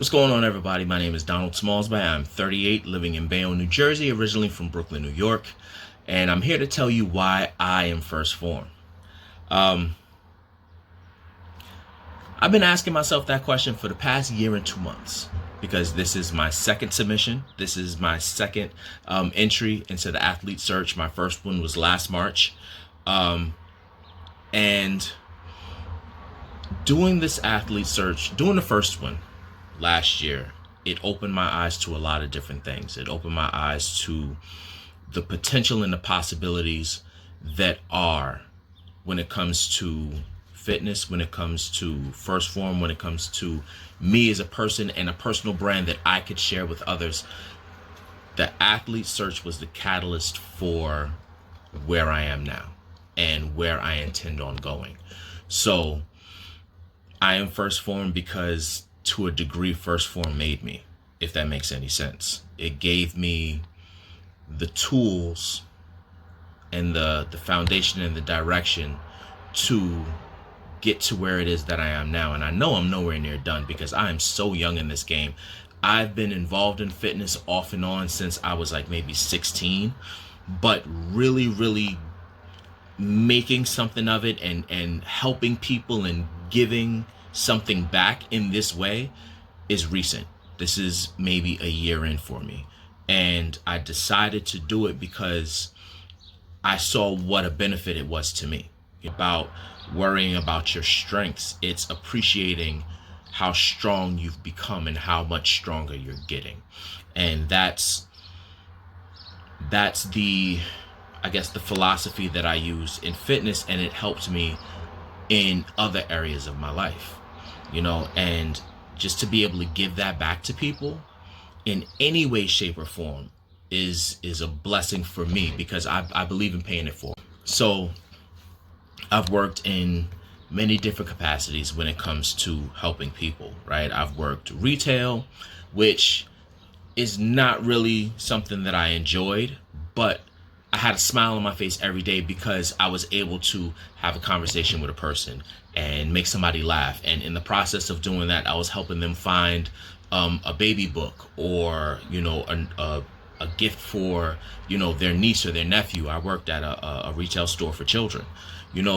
What's going on, everybody? My name is Donald Smalls-Bey. I'm 38, living in Bayonne, New Jersey, originally from Brooklyn, New York. And I'm here to tell you why I am 1stPhorm. I've been asking myself that question for the past year and 2 months because this is my second submission. This is my second entry into the athlete search. My first one was last March. And doing this athlete search, doing the first one last year, it opened my eyes to a lot of different things. It opened my eyes to the potential and the possibilities that are when it comes to fitness, when it comes to 1stPhorm, when it comes to me as a person and a personal brand that I could share with others. The athlete search was the catalyst for where I am now and where I intend on going. So I am 1stPhorm because to a degree 1stPhorm made me, if that makes any sense. It gave me the tools and the foundation and the direction to get to where it is that I am now. And I know I'm nowhere near done because I am so young in this game. I've been involved in fitness off and on since I was like maybe 16, but really making something of it and helping people and giving something back in this way is recent. This is maybe a year in for me. And I decided to do it because I saw what a benefit it was to me. About worrying about your strengths, it's appreciating how strong you've become and how much stronger you're getting. And that's the, I guess, the philosophy that I use in fitness, and it helped me in other areas of my life, and just to be able to give that back to people in any way, shape, or form is a blessing for me because I believe in paying it forward. So I've worked in many different capacities when it comes to helping people, right? I've worked retail, which is not really something that I enjoyed, but I had a smile on my face every day because I was able to have a conversation with a person and make somebody laugh. And in the process of doing that, I was helping them find a baby book or, a gift for, their niece or their nephew. I worked at a retail store for children,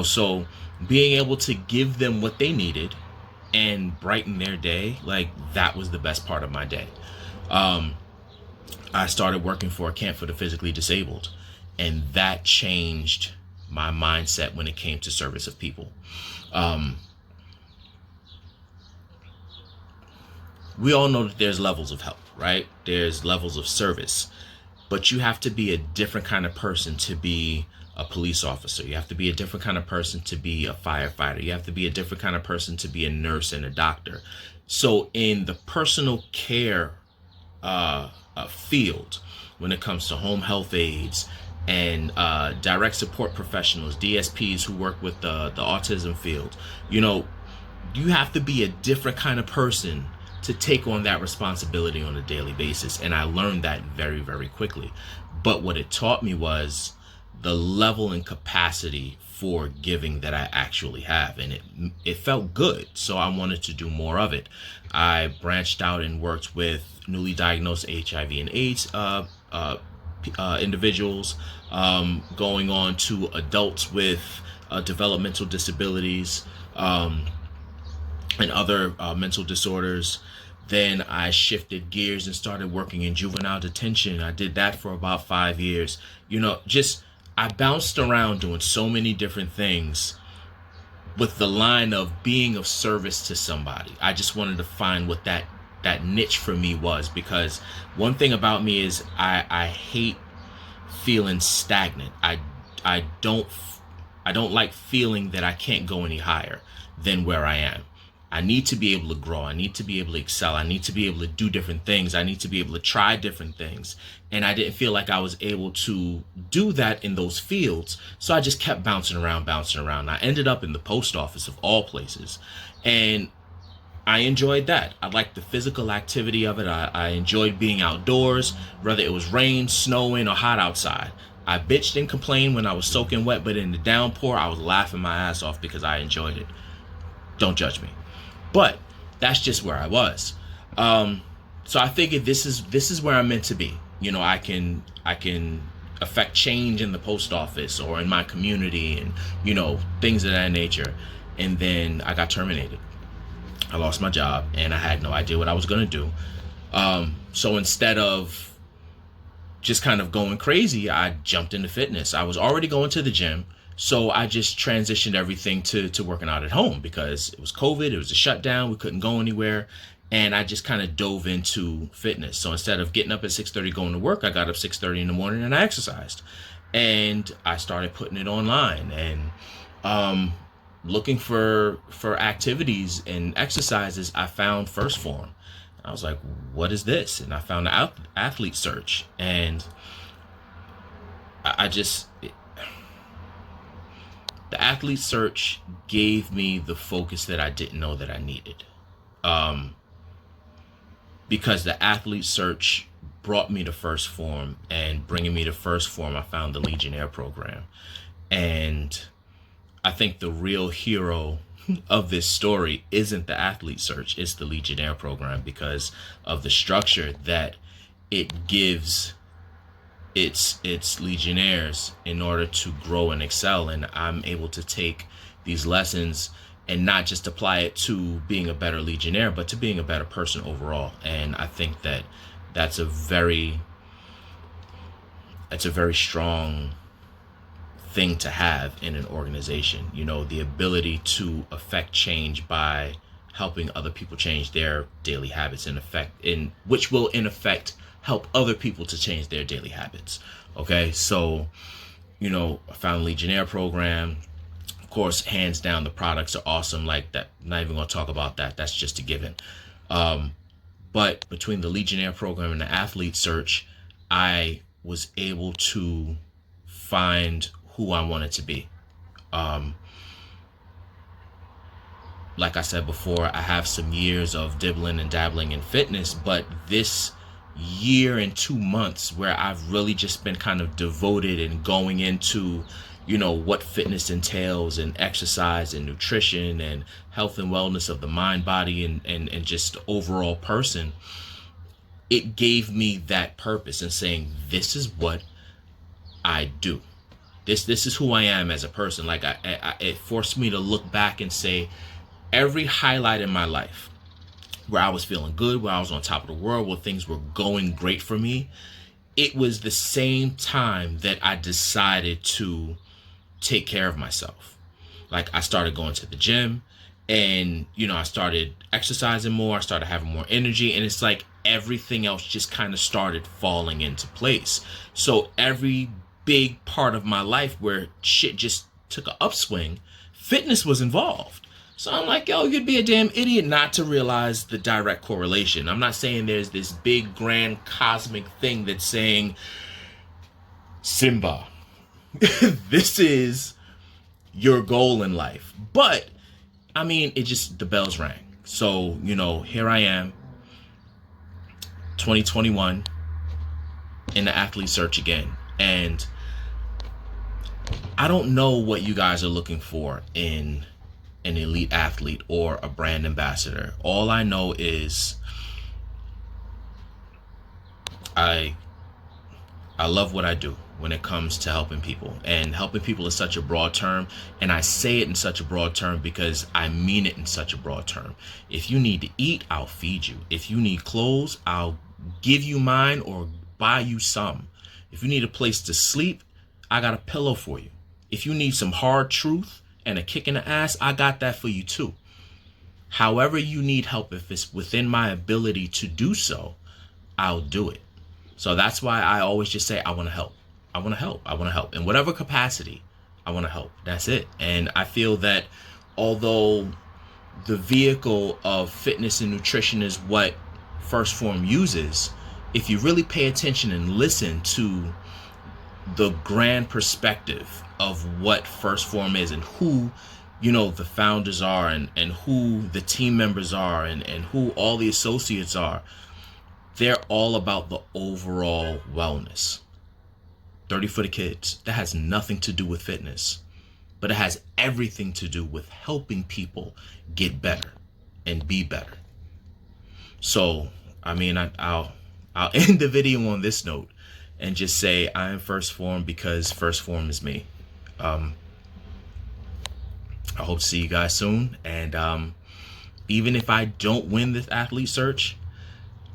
so being able to give them what they needed and brighten their day, like that was the best part of my day. I started working for a camp for the physically disabled. And that changed my mindset when it came to service of people. We all know that there's levels of help, right? There's levels of service, but you have to be a different kind of person to be a police officer. You have to be a different kind of person to be a firefighter. You have to be a different kind of person to be a nurse and a doctor. So in the personal care field, when it comes to home health aides, and direct support professionals, DSPs who work with the autism field, you have to be a different kind of person to take on that responsibility on a daily basis. And I learned that very quickly. But what it taught me was the level and capacity for giving that I actually have. And it felt good. So I wanted to do more of it. I branched out and worked with newly diagnosed HIV and AIDS individuals, going on to adults with developmental disabilities and other mental disorders. Then I shifted gears and started working in juvenile detention. I did that for about 5 years. I bounced around doing so many different things with the line of being of service to somebody. I just wanted to find what that niche for me was, because one thing about me is I hate feeling stagnant. I don't like feeling that I can't go any higher than where I am. I need to be able to grow. I need to be able to excel. I need to be able to do different things. I need to be able to try different things. And I didn't feel like I was able to do that in those fields. So I just kept bouncing around. I ended up in the post office of all places. And I enjoyed that. I liked the physical activity of it. I enjoyed being outdoors, whether it was rain, snowing, or hot outside. I bitched and complained when I was soaking wet, but in the downpour, I was laughing my ass off because I enjoyed it. Don't judge me. But that's just where I was. So I figured this is where I'm meant to be. I can affect change in the post office or in my community, and things of that nature. And then I got terminated. I lost my job, and I had no idea what I was going to do. So instead of just kind of going crazy, I jumped into fitness. I was already going to the gym, so I just transitioned everything to working out at home because it was COVID, it was a shutdown, we couldn't go anywhere, and I just kind of dove into fitness. So instead of getting up at 6:30 going to work, I got up 6:30 in the morning and I exercised. And I started putting it online and looking for activities and exercises. I found 1stPhorm. I was like, what is this? And I found the athlete search, and I just, the athlete search gave me the focus that I didn't know that I needed. Because the athlete search brought me to 1stPhorm, and bringing me to 1stPhorm, I found the Legionnaire program. And I think the real hero of this story isn't the athlete search, it's the Legionnaire program, because of the structure that it gives its legionnaires in order to grow and excel. And I'm able to take these lessons and not just apply it to being a better legionnaire, but to being a better person overall. And I think that that's a very strong thing to have in an organization. The ability to affect change by helping other people change their daily habits, which will in effect help other people to change their daily habits. Okay, so I found Legionnaire program. Of course, hands down, the products are awesome. Like that, not even gonna talk about that. That's just a given. But between the Legionnaire program and the athlete search, I was able to find who I wanted to be. Like I said before, I have some years of dibbling and dabbling in fitness, but this year and 2 months where I've really just been kind of devoted and going into, what fitness entails, and exercise and nutrition and health and wellness of the mind, body, and just overall person, it gave me that purpose and saying, this is what I do. This is who I am as a person. Like it forced me to look back and say, every highlight in my life where I was feeling good, where I was on top of the world, where things were going great for me, it was the same time that I decided to take care of myself. Like I started going to the gym, and I started exercising more, I started having more energy, and it's like everything else just kind of started falling into place. So every big part of my life where shit just took an upswing, fitness was involved. So I'm like, yo, you'd be a damn idiot not to realize the direct correlation. I'm not saying there's this big, grand, cosmic thing that's saying, Simba, this is your goal in life. But, I mean, the bells rang. So, here I am, 2021, in the athlete search again. And I don't know what you guys are looking for in an elite athlete or a brand ambassador. All I know is I love what I do when it comes to helping people. And helping people is such a broad term, and I say it in such a broad term because I mean it in such a broad term. If you need to eat, I'll feed you. If you need clothes, I'll give you mine or buy you some. If you need a place to sleep, I got a pillow for you. If you need some hard truth and a kick in the ass, I got that for you too. However you need help, if it's within my ability to do so, I'll do it. So that's why I always just say, I want to help. I want to help. I want to help. In whatever capacity, I want to help. That's it. And I feel that although the vehicle of fitness and nutrition is what 1stPhorm uses, if you really pay attention and listen to the grand perspective of what 1stPhorm is, and who the founders are, and who the team members are, and who all the associates are, they're all about the overall wellness. 30 for the kids. That has nothing to do with fitness, but it has everything to do with helping people get better and be better. So, I mean, I'll end the video on this note and just say I am 1stPhorm because 1stPhorm is me. I hope to see you guys soon. And even if I don't win this athlete search,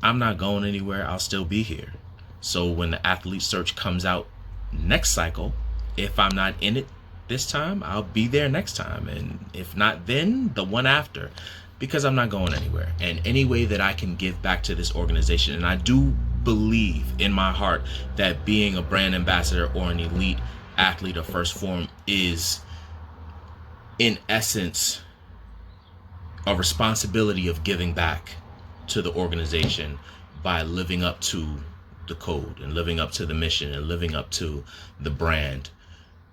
I'm not going anywhere. I'll still be here. So when the athlete search comes out next cycle, if I'm not in it this time, I'll be there next time. And if not then, the one after, because I'm not going anywhere. And any way that I can give back to this organization, and I do believe in my heart that being a brand ambassador or an elite athlete of 1stPhorm is, in essence, a responsibility of giving back to the organization by living up to the code and living up to the mission and living up to the brand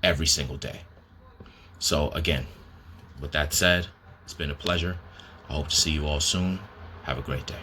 every single day. So again, with that said, it's been a pleasure. I hope to see you all soon. Have a great day.